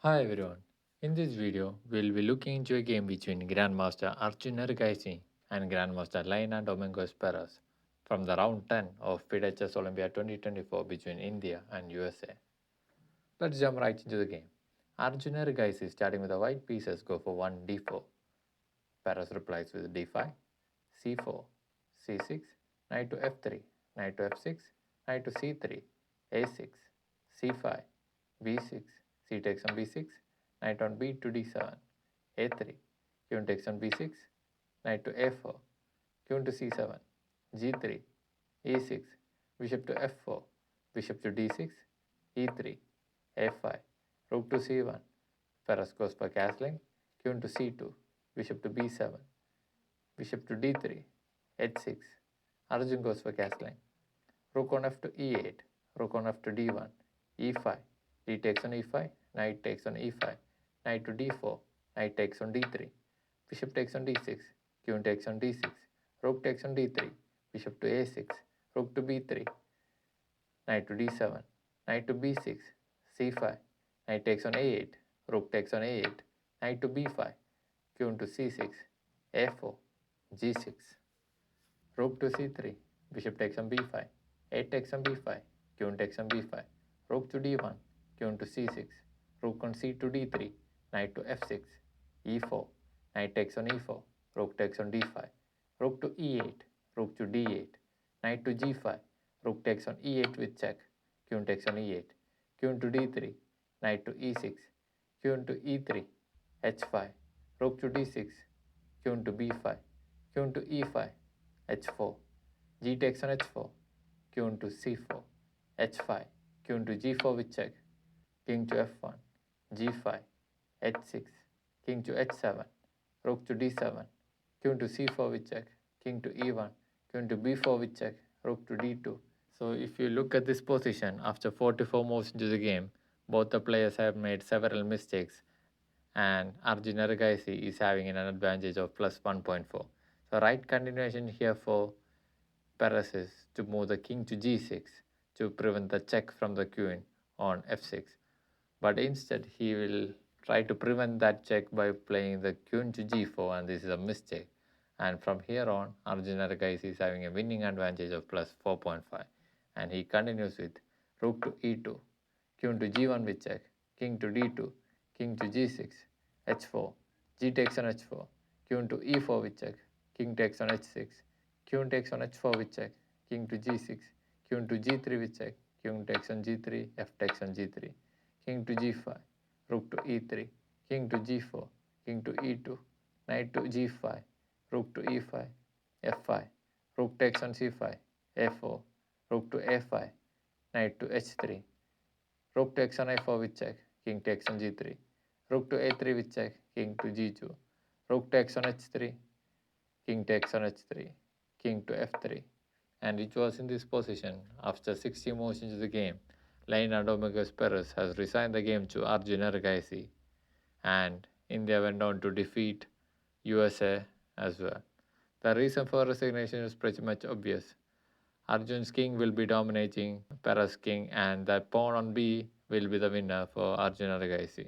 Hi everyone. In this video, we'll be looking into a game between Grandmaster Arjun Erigaisi and Grandmaster Laina Domingos Perez from the round 10 of FIDE Chess Olympiad 2024 between India and USA. Let's jump right into the game. Arjun Erigaisi starting with the white pieces go for 1 d4. Perez replies with d5, c4, c6, knight to f3, knight to f6, knight to c3, a6, c5, b6, c takes on b6, knight on b to d7, a3, queen takes on b6, knight to a4, queen to c7, g3, e6, bishop to f4, bishop to d6, e3, a5, rook to c1, Perez goes for castling, queen to c2, bishop to b7, bishop to d3, h6, Arjun goes for castling, rook on f to e8, rook on f to d1, e5, d takes on e5, knight takes on e5, knight to d4, knight takes on d3, bishop takes on d6, queen takes on d6, rook takes on d3, bishop to a6, rook to b3, knight to d7, knight to b6, c5, knight takes on a8, rook takes on a8, knight to b5, queen to c6, a4, g6, rook to c3, bishop takes on b5, 8 takes on b5, queen takes on b5, rook to d1, queen to c6, rook on c to d3, knight to f6, e4, knight takes on e4, rook takes on d5, rook to e8, rook to d8, knight to g5, rook takes on e8 with check, queen takes on e8, queen to d3, knight to e6, queen to e3, h5, rook to d6, queen to b5, queen to e5, h4, g takes on h4, queen to c4, h5, queen to g4 with check, king to f1, g5, h6, king to h7, rook to d7, queen to c4 with check, king to e1, queen to b4 with check, rook to d2. So if you look at this position, after 44 moves into the game, both the players have made several mistakes and Arjun Erigaisi is having an advantage of plus 1.4. So right continuation here for Perez is to move the king to g6 to prevent the check from the queen on f6. But instead he will try to prevent that check by playing the queen to g4, and this is a mistake. And from here on, Arjun Erigaisi is having a winning advantage of plus 4.5. And he continues with rook to e2, queen to g1 with check, king to d2, king to g6, h4, g takes on h4, queen to e4 with check, king takes on h6, queen takes on h4 with check, king to g6, queen to g3 with check, king takes on g3, f takes on g3, king to g5, rook to e3, king to g4, king to e2, knight to g5, rook to e5, f5, rook takes on c5, a4, rook to a5, knight to h3, rook takes on a4 with check, king takes on g3, rook to a3 with check, king to g2, rook takes on h3, king takes on h3, king to f3. And it was in this position, after 60 moves into the game, Laina Domingos Perez has resigned the game to Arjun Erigaisi, and India went on to defeat USA as well. The reason for resignation is pretty much obvious. Arjun's king will be dominating Perez king, and that pawn on B will be the winner for Arjun Erigaisi.